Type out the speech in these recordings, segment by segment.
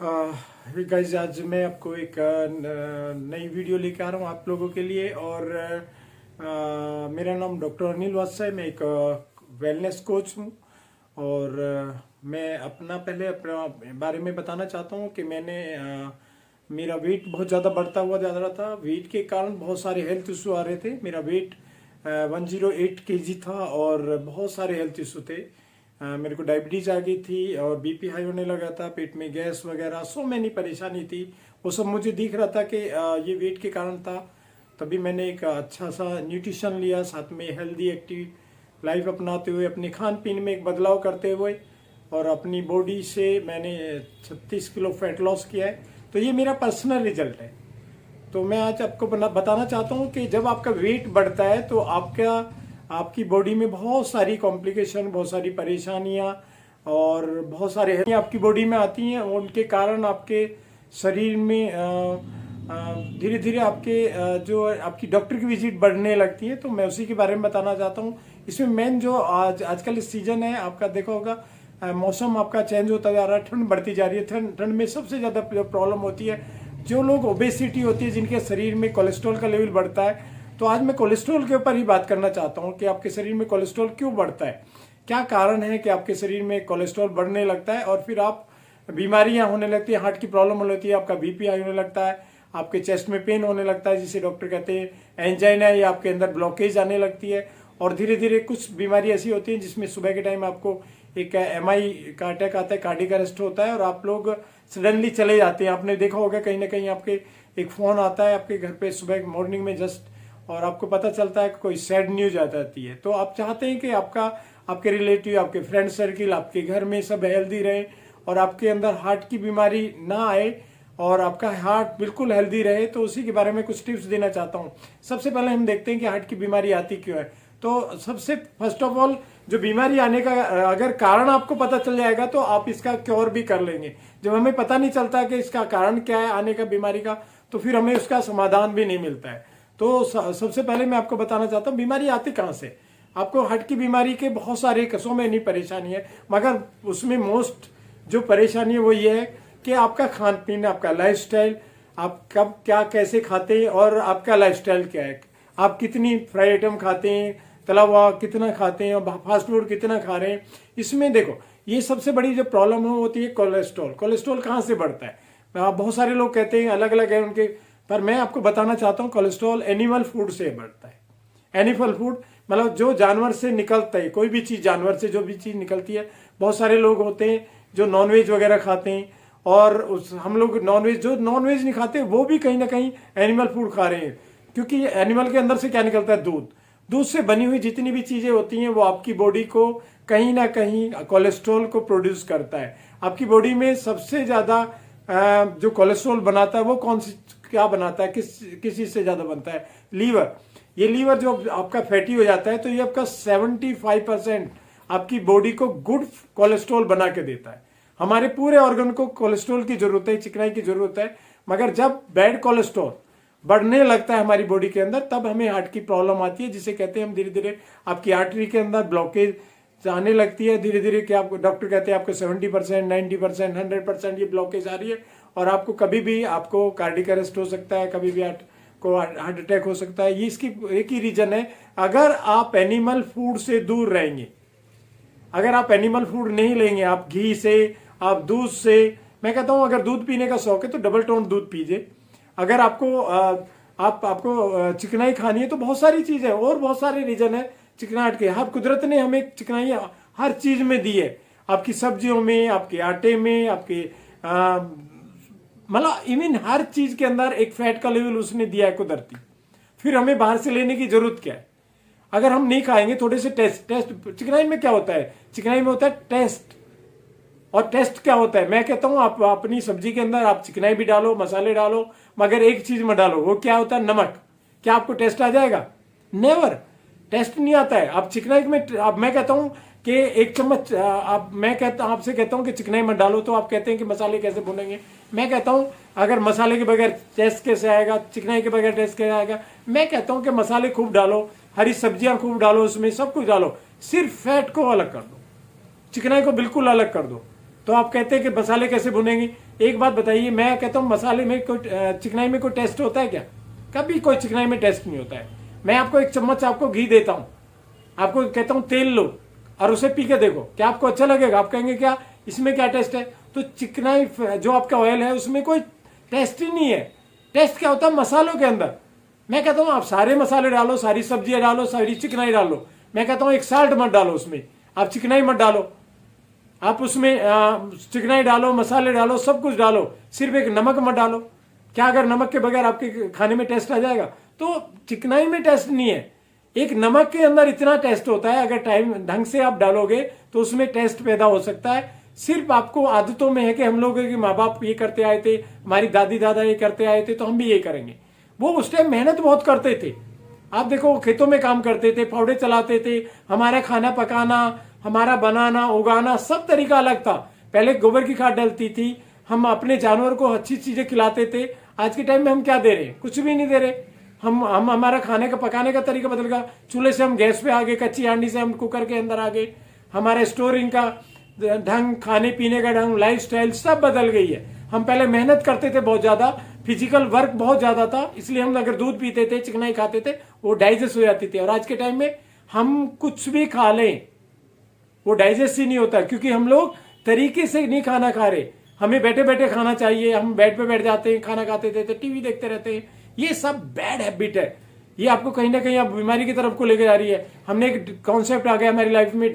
Guys आज मैं आपको एक नई वीडियो लेकर आ रहा हूँ आप लोगों के लिए। और मेरा नाम डॉक्टर अनिल वात्सा है। मैं एक वेलनेस कोच हूँ। और मैं अपना बारे में बताना चाहता हूँ कि मेरा वेट बहुत ज़्यादा बढ़ता हुआ जा रहा था। वेट के कारण बहुत सारे हेल्थ इशू आ रहे थे। मेरा वेट 108 kg था और बहुत सारे हेल्थ इशू थे। मेरे को डायबिटीज आ गई थी और बीपी हाई होने लगा था, पेट में गैस वगैरह सो मैनी परेशानी थी। वो सब मुझे दिख रहा था कि ये वेट के कारण था। तभी मैंने एक अच्छा सा न्यूट्रिशन लिया, साथ में हेल्दी एक्टिव लाइफ अपनाते हुए, अपने खान पीन में एक बदलाव करते हुए, और अपनी बॉडी से मैंने 36 किलो फैट लॉस किया है। तो ये मेरा पर्सनल रिजल्ट है। तो मैं आज आपको बताना चाहता हूँ कि जब आपका वेट बढ़ता है तो आपकी बॉडी में बहुत सारी कॉम्प्लिकेशन, बहुत सारी परेशानियां और बहुत सारे आपकी बॉडी में आती हैं। उनके कारण आपके शरीर में धीरे धीरे जो आपकी डॉक्टर की विजिट बढ़ने लगती है। तो मैं उसी के बारे में बताना चाहता हूँ। इसमें मेन जो आजकल इस सीजन है, आपका देखा होगा मौसम आपका चेंज होता जा रहा है, ठंड बढ़ती जा रही है। ठंड में सबसे ज़्यादा प्रॉब्लम होती है जो लोग ओबेसिटी होती है, जिनके शरीर में कोलेस्ट्रॉल का लेवल बढ़ता है। तो आज मैं कोलेस्ट्रॉल के ऊपर ही बात करना चाहता हूँ कि आपके शरीर में कोलेस्ट्रॉल क्यों बढ़ता है, क्या कारण है कि आपके शरीर में कोलेस्ट्रॉल बढ़ने लगता है और फिर आप बीमारियां होने लगती है, हार्ट की प्रॉब्लम होने लगती है, आपका बीपी हाई होने लगता है, आपके चेस्ट में पेन होने लगता है जिसे डॉक्टर कहते हैं एंजाइना, या आपके अंदर ब्लॉकेज आने लगती है। और धीरे धीरे कुछ बीमारी ऐसी होती है जिसमें सुबह के टाइम आपको एक MI का अटैक आता है, कार्डियक अरेस्ट होता है और आप लोग सडनली चले जाते हैं। आपने देखा होगा कहीं ना कहीं आपके एक फोन आता है आपके घर पे सुबह मॉर्निंग में जस्ट, और आपको पता चलता है कि कोई सैड न्यूज आ जाती है। तो आप चाहते हैं कि आपके रिलेटिव, आपके फ्रेंड सर्किल, आपके घर में सब हेल्दी रहे और आपके अंदर हार्ट की बीमारी ना आए और आपका हार्ट बिल्कुल हेल्दी रहे। तो उसी के बारे में कुछ टिप्स देना चाहता हूँ। सबसे पहले हम देखते हैं कि हार्ट की बीमारी आती क्यों है। तो सबसे फर्स्ट ऑफ ऑल जो बीमारी आने का अगर कारण आपको पता चल जाएगा तो आप इसका क्योर भी कर लेंगे। जब हमें पता नहीं चलता कि इसका कारण क्या है आने का बीमारी का, तो फिर हमें उसका समाधान भी नहीं मिलता है। तो सबसे पहले मैं आपको बताना चाहता हूँ बीमारी आती कहाँ से। आपको हार्ट की बीमारी के बहुत सारे कसों में नहीं परेशानी है, मगर उसमें मोस्ट जो परेशानी है वो ये है कि आपका खान पीन, आपका लाइफस्टाइल, आप कब क्या कैसे खाते हैं और आपका लाइफस्टाइल क्या है। आप कितनी फ्राई आइटम खाते हैं, तला हुआ कितना खाते हैं, फास्ट फूड कितना खा रहे हैं। इसमें देखो ये सबसे बड़ी जो प्रॉब्लम होती है कोलेस्ट्रॉल। कोलेस्ट्रॉल कहाँ से बढ़ता है? बहुत सारे लोग कहते हैं अलग अलग है उनके, पर मैं आपको बताना चाहता हूँ कोलेस्ट्रॉल एनिमल फूड से बढ़ता है। एनिमल फूड मतलब जो जानवर से निकलता है, कोई भी चीज जानवर से जो भी चीज निकलती है। बहुत सारे लोग होते हैं जो नॉनवेज वगैरह खाते हैं, और हम लोग जो नॉनवेज नहीं खाते वो भी कहीं ना कहीं एनिमल फूड खा रहे हैं, क्योंकि एनिमल के अंदर से क्या निकलता है? दूध से बनी हुई जितनी भी चीजें होती हैं वो आपकी बॉडी को कहीं ना कहीं कोलेस्ट्रॉल को प्रोड्यूस करता है। आपकी बॉडी में सबसे ज्यादा जो कोलेस्ट्रॉल बनाता है वो क्या बनाता है, किस चीज से ज्यादा बनता है? लीवर। ये लीवर जो आपका फैटी हो जाता है तो ये आपका 75% आपकी बॉडी को गुड कोलेस्ट्रॉल बना के देता है। हमारे पूरे ऑर्गन को कोलेस्ट्रॉल की जरूरत है, चिकनाई की जरूरत है, मगर जब बैड कोलेस्ट्रॉल बढ़ने लगता है हमारी बॉडी के अंदर तब हमें हार्ट की प्रॉब्लम आती है, जिसे कहते हैं हम धीरे धीरे आपकी आर्टरी के अंदर ब्लॉकेज आने लगती है। धीरे धीरे क्या आपको डॉक्टर कहते हैं आपको 70%, 90%, 100% ये ब्लॉकेज आ रही है और आपको कभी भी आपको कार्डियक अरेस्ट हो सकता है, कभी भी आपको हार्ट अटैक हो सकता है। ये इसकी एक ही रीजन है, अगर आप एनिमल फूड से दूर रहेंगे, अगर आप एनिमल फूड नहीं लेंगे, आप घी से, आप दूध से, मैं कहता हूं अगर दूध पीने का शौक है तो डबल टोन दूध पीजिए। अगर आपको चिकनाई खानी है तो बहुत सारी चीज है और बहुत सारे रीजन है चिकनाहट के। हर कुदरत ने हमें चिकनाई हर चीज में दी है, आपकी सब्जियों में, आपके आटे में, आपके मतलब इवन हर चीज के अंदर एक फैट का लेवल उसने दिया है कुदरती। फिर हमें बाहर से लेने की जरूरत क्या है? अगर हम नहीं खाएंगे थोड़े से टेस्ट चिकनाई में क्या होता है? चिकनाई में होता है टेस्ट। और टेस्ट क्या होता है? मैं कहता हूं आप अपनी सब्जी के अंदर आप चिकनाई भी डालो, मसाले डालो, मगर एक चीज में डालो, वो क्या होता है? नमक। क्या आपको टेस्ट आ जाएगा? नेवर। टेस्ट नहीं आता है। आप चिकनाई में मैं कहता हूं कि एक चम्मच आपसे कहता हूं कि चिकनाई मत डालो, तो आप कहते हैं कि मसाले कैसे भुनेंगे। मैं कहता हूं अगर मसाले के बगैर टेस्ट कैसे आएगा, चिकनाई के बगैर टेस्ट कैसे आएगा? मैं कहता हूं कि मसाले खूब डालो, हरी सब्जियां खूब डालो, उसमें सब कुछ डालो, सिर्फ फैट को अलग कर दो, चिकनाई को बिल्कुल अलग कर दो। तो आप कहते हैं कि मसाले कैसे भुनेंगे। एक बात बताइए, मैं कहता हूँ मसाले में कोई चिकनाई में कोई टेस्ट होता है क्या? कभी कोई चिकनाई में टेस्ट नहीं होता है। मैं आपको एक चम्मच आपको घी देता हूँ, आपको कहता हूँ तेल लो और उसे पी के देखो, क्या आपको अच्छा लगेगा? आप कहेंगे क्या इसमें क्या टेस्ट है? तो चिकनाई जो आपका ऑयल है उसमें कोई टेस्ट ही नहीं है। टेस्ट क्या होता है? मसालों के अंदर। मैं कहता हूँ आप सारे मसाले डालो, सारी सब्जियां डालो, सारी चिकनाई डालो। मैं कहता हूँ एक साल्ट मत डालो उसमें, आप चिकनाई मत डालो, आप उसमें चिकनाई डालो, मसाले डालो, सब कुछ डालो, सिर्फ एक नमक मत डालो। क्या अगर नमक के बगैर आपके खाने में टेस्ट आ जाएगा? तो चिकनाई में टेस्ट नहीं है, एक नमक के अंदर इतना टेस्ट होता है। अगर टाइम ढंग से आप डालोगे तो उसमें टेस्ट पैदा हो सकता है। सिर्फ आपको आदतों में है कि हम लोग के माँ बाप ये करते आए थे, हमारी दादी दादा ये करते आए थे, तो हम भी ये करेंगे। वो उस टाइम मेहनत बहुत करते थे। आप देखो खेतों में काम करते थे, फावड़े चलाते थे, हमारा खाना पकाना, हमारा बनाना, उगाना सब तरीका अलग था। पहले गोबर की खाद डलती थी, हम अपने जानवर को अच्छी चीजें खिलाते थे। आज के टाइम में हम क्या दे रहे हैं? कुछ भी नहीं दे रहे। हम हमारा खाने का पकाने का तरीका बदल गया, चूल्हे से हम गैस पे आ गए, कच्ची हांडी से हम कुकर के अंदर आ गए। हमारे स्टोरिंग का ढंग, खाने पीने का ढंग, लाइफस्टाइल सब बदल गई है। हम पहले मेहनत करते थे बहुत ज्यादा, फिजिकल वर्क बहुत ज्यादा था, इसलिए हम अगर दूध पीते थे, चिकनाई खाते थे, वो डाइजेस्ट हो जाती थी। और आज के टाइम में हम कुछ भी खा लें वो डाइजेस्ट ही नहीं होता, क्योंकि हम लोग तरीके से नहीं खाना खा रहे। हमें बैठे बैठे खाना चाहिए, हम बेड पे बैठ जाते हैं, खाना खाते थे, टीवी देखते रहते हैं। ये सब बैड हैबिट है, ये आपको कहीं ना कहीं आप बीमारी की तरफ को लेकर जा रही है। हमने एक कॉन्सेप्ट आ गया हमारी लाइफ में,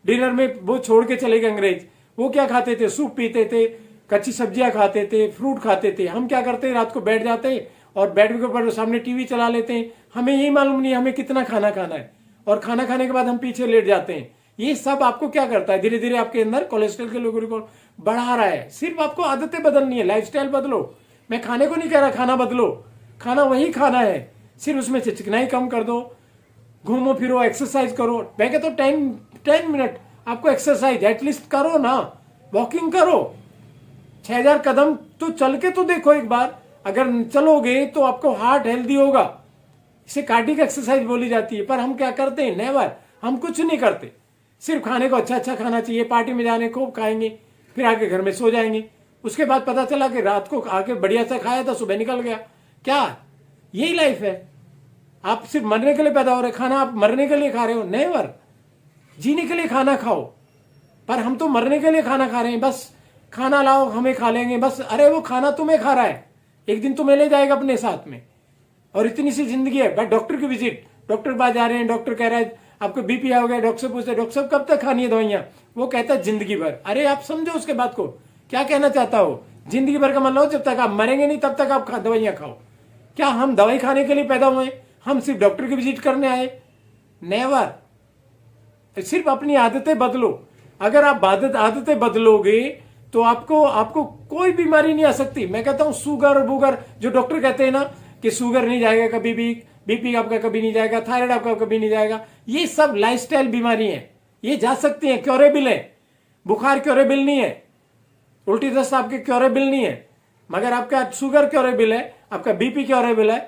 डिनर में वो छोड़ के चले गए अंग्रेज। वो क्या खाते थे? सूप पीते थे, कच्ची सब्जियां खाते थे, फ्रूट खाते थे। हम क्या करते हैं? रात को बैठ जाते हैं और बेड के ऊपर सामने टीवी चला लेते हैं। हमें यही मालूम नहीं हमें कितना खाना खाना है, और खाना खाने के बाद हम पीछे लेट जाते हैं। ये सब आपको क्या करता है? धीरे धीरे आपके अंदर कोलेस्ट्रॉल के लोगों को बढ़ा रहा है। सिर्फ आपको आदतें बदलनी है, लाइफस्टाइल बदलो। मैं खाने को नहीं कह रहा, खाना बदलो, खाना वही खाना है, सिर्फ उसमें से चिकनाई कम कर दो, घूमो फिरो, एक्सरसाइज करो। मैं कहता हूँ 10 मिनट आपको एक्सरसाइज एटलीस्ट करो ना, वॉकिंग करो, 6000 कदम तो चल के तो देखो एक बार। अगर चलोगे तो आपको हार्ट हेल्दी होगा। इसे कार्डियक एक्सरसाइज बोली जाती है। पर हम क्या करते हैं? नेवर, हम कुछ नहीं करते। सिर्फ खाने को अच्छा अच्छा खाना चाहिए, पार्टी में जाने खूब खाएंगे, फिर आके घर में सो जाएंगे। उसके बाद पता चला कि रात को आके बढ़िया सा खाया था, सुबह निकल गया। क्या यही लाइफ है? आप सिर्फ मरने के लिए पैदा हो रहे, खाना आप मरने के लिए खा रहे हो? नेवर, जीने के लिए खाना खाओ। पर हम तो मरने के लिए खाना खा रहे हैं, बस खाना लाओ हमें खा लेंगे बस। अरे वो खाना तुम्हें खा रहा है, एक दिन तुम्हें ले जाएगा अपने साथ में। और इतनी सी जिंदगी है। बट डॉक्टर की विजिट, डॉक्टर के पास जा रहे हैं, डॉक्टर कह रहा है आपको बीपी हो गया, डॉक्टर से पूछते हैं डॉक्टर साहब कब तक खानी है दवाइयां? वो कहता है जिंदगी भर। अरे आप समझो उसके बात को, क्या कहना चाहता हो? जिंदगी भर का मतलब जब तक आप मरेंगे नहीं तब तक आप दवाइयां खाओ। क्या हम दवाई खाने के लिए पैदा हुए? हम सिर्फ डॉक्टर की विजिट करने आए? नेवर। सिर्फ अपनी आदतें बदलो। अगर आप आदतें बदलोगे तो आपको कोई बीमारी नहीं आ सकती। मैं कहता हूं शुगर बुगर, जो डॉक्टर कहते हैं ना कि शुगर नहीं जाएगा कभी भी, बीपी आपका कभी नहीं जाएगा, थायराइड आपका कभी नहीं जाएगा, ये सब लाइफस्टाइल बीमारी है। ये जा सकती है, क्योरेबल है। बुखार क्योरेबल नहीं है, उल्टी दस्त आपके क्योरेबल नहीं है, मगर आपका शुगर क्योरेबल है, आपका बीपी क्योरेबल है,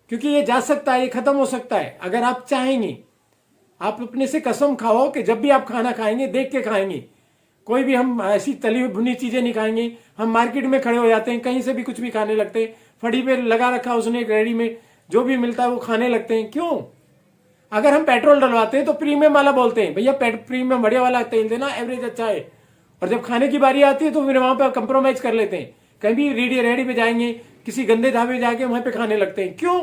क्योंकि ये जा सकता है, ये खत्म हो सकता है अगर आप चाहेंगे। आप अपने से कसम खाओ कि जब भी आप खाना खाएंगे देख के खाएंगे। कोई भी हम ऐसी तली भुनी चीजें नहीं खाएंगे। हम मार्केट में खड़े हो जाते हैं, कहीं से भी कुछ भी खाने लगते हैं, फड़ी पे लगा रखा उसने रेडी में जो भी मिलता है वो खाने लगते हैं। क्यों? अगर हम पेट्रोल डलवाते हैं तो प्रीमियम वाला बोलते हैं भैया प्रीमियम बढ़िया वाला तेल देना, एवरेज अच्छा है। और जब खाने की बारी आती है तो फिर वहां पे कंप्रोमाइज कर लेते हैं, कहीं भी रेडी पे जाएंगे, किसी गंदे ढाबे जाके वहां पे खाने लगते हैं। क्यों?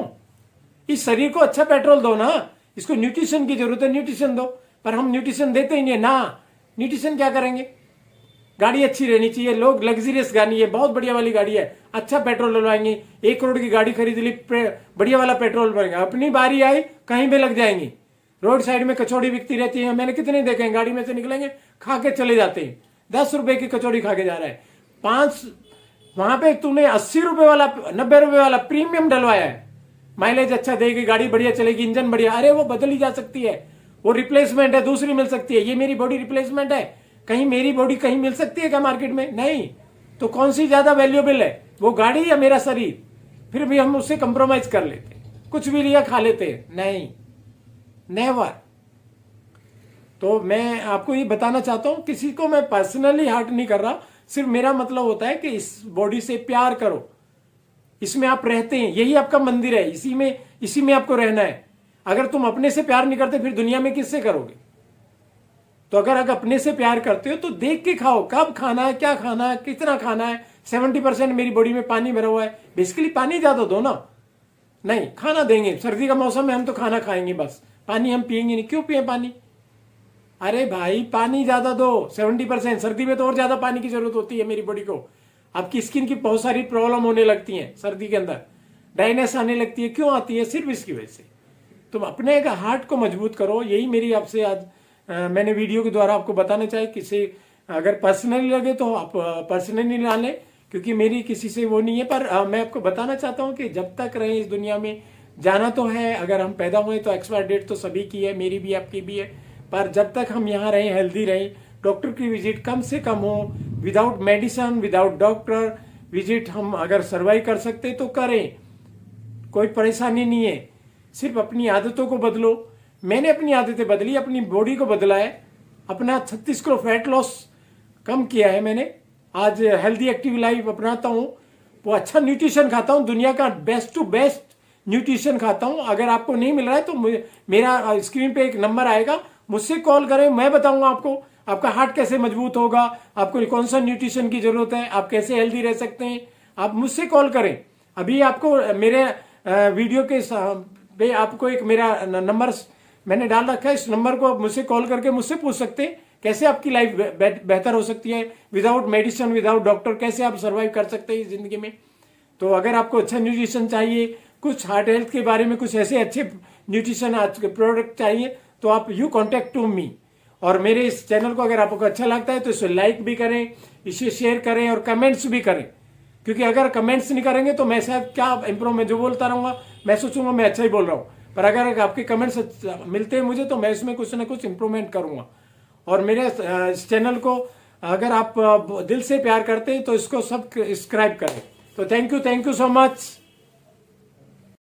इस शरीर को अच्छा पेट्रोल दो ना, इसको न्यूट्रिशन की जरूरत है, न्यूट्रिशन दो। पर हम न्यूट्रिशन देते ही नहीं है ना। न्यूट्रिशन क्या करेंगे? गाड़ी अच्छी रहनी चाहिए, लोग लग्जरियस गाड़ी है, बहुत बढ़िया वाली गाड़ी है, अच्छा पेट्रोल डलवाएंगे, 1 करोड़ की गाड़ी खरीद ली, बढ़िया वाला पेट्रोल भरेंगे। अपनी बारी आई कहीं भी लग जाएंगे। रोड साइड में कचौड़ी बिकती रहती है, मैंने कितने देखे हैं, गाड़ी में से निकलेंगे खा के चले जाते हैं, 10 रुपए की कचौड़ी खा के जा रहा है। 5 वहां पे तूने 80 रुपए वाला 90 रुपए वाला प्रीमियम डलवाया है, माइलेज अच्छा देगी, गाड़ी बढ़िया चलेगी, इंजन बढ़िया। अरे वो बदली जा सकती है, वो रिप्लेसमेंट है, दूसरी मिल सकती है। ये मेरी बॉडी रिप्लेसमेंट है, कहीं मेरी बॉडी कहीं मिल सकती है क्या मार्केट में? नहीं। तो कौन सी ज्यादा वैल्यूएबल है, वो गाड़ी या मेरा शरीर? फिर भी हम उससे कंप्रोमाइज कर लेते, कुछ भी लिया खा लेते। नहीं, नेवर। तो मैं आपको ये बताना चाहता हूँ, किसी को मैं पर्सनली हार्ट नहीं कर रहा, सिर्फ मेरा मतलब होता है कि इस बॉडी से प्यार करो, इसमें आप रहते हैं, यही आपका मंदिर है, इसी में आपको रहना है। अगर तुम अपने से प्यार नहीं करते फिर दुनिया में किससे करोगे? तो अगर अपने से प्यार करते हो तो देख के खाओ, कब खाना है, क्या खाना है, कितना खाना है। 70% मेरी बॉडी में पानी भरा हुआ है, बेसिकली पानी ज्यादा दो ना। नहीं, खाना देंगे, सर्दी का मौसम में हम तो खाना खाएंगे बस, पानी हम पिएंगे नहीं। क्यों पिए पानी? अरे भाई पानी ज्यादा दो, 70%। सर्दी में तो और ज्यादा पानी की जरूरत होती है मेरी बॉडी को। आपकी स्किन की बहुत सारी प्रॉब्लम होने लगती है सर्दी के अंदर, ड्राइनेस आने लगती है। क्यों आती है? सिर्फ इसकी वजह से। तुम अपने हार्ट को मजबूत करो, यही मेरी आपसे आज मैंने वीडियो के द्वारा आपको बताना चाहे। किसी अगर पर्सनली लगे तो आप पर्सनली ना लें, क्योंकि मेरी किसी से वो नहीं है। पर मैं आपको बताना चाहता हूँ कि जब तक रहे इस दुनिया में, जाना तो है, अगर हम पैदा हुए तो एक्सपायर डेट तो सभी की है, मेरी भी आपकी भी है। पर जब तक हम यहाँ रहें, हेल्दी रहें, डॉक्टर की विजिट कम से कम हो, without medicine, without doctor visit हम अगर सर्वाइव कर सकते तो करें, कोई परेशानी नहीं है। सिर्फ अपनी आदतों को बदलो। मैंने अपनी आदतें बदली, अपनी बॉडी को बदला है, अपना 36 किलो फैट लॉस कम किया है मैंने। आज हेल्दी एक्टिव लाइफ अपनाता हूँ, वो अच्छा न्यूट्रिशन खाता हूँ, दुनिया का बेस्ट टू बेस्ट न्यूट्रिशन खाता हूँ। अगर आपको नहीं मिल रहा है तो मेरा स्क्रीन पे एक नंबर आएगा, मुझसे कॉल करें, मैं बताऊंगा आपको आपका हार्ट कैसे मजबूत होगा, आपको कौन सा न्यूट्रिशन की जरूरत है, आप कैसे हेल्दी रह सकते हैं। आप मुझसे कॉल करें। अभी आपको मेरे वीडियो के पे आपको एक मेरा नंबर मैंने डाल रखा है, इस नंबर को आप मुझसे कॉल करके मुझसे पूछ सकते हैं कैसे आपकी लाइफ बेहतर हो सकती है, विदाउट मेडिसिन, विदाउट डॉक्टर, कैसे आप सर्वाइव कर सकते हैं जिंदगी में। तो अगर आपको अच्छा न्यूट्रिशन चाहिए, कुछ हार्ट हेल्थ के बारे में कुछ ऐसे अच्छे न्यूट्रिशन प्रोडक्ट चाहिए, तो आप यू कॉन्टेक्ट टू मी। और मेरे इस चैनल को अगर आपको अच्छा लगता है तो इसे लाइक भी करें, इसे शेयर करें और कमेंट्स भी करें, क्योंकि अगर कमेंट्स नहीं करेंगे तो मैं शायद क्या इम्प्रूव, मैं जो बोलता रहूंगा मैं सोचूंगा मैं अच्छा ही बोल रहा हूँ, पर अगर आपके कमेंट्स मिलते हैं मुझे तो मैं इसमें कुछ ना कुछ इम्प्रूवमेंट करूंगा। और मेरे इस चैनल को अगर आप दिल से प्यार करते हैं तो इसको सब्सक्राइब करें। तो थैंक यू सो मच।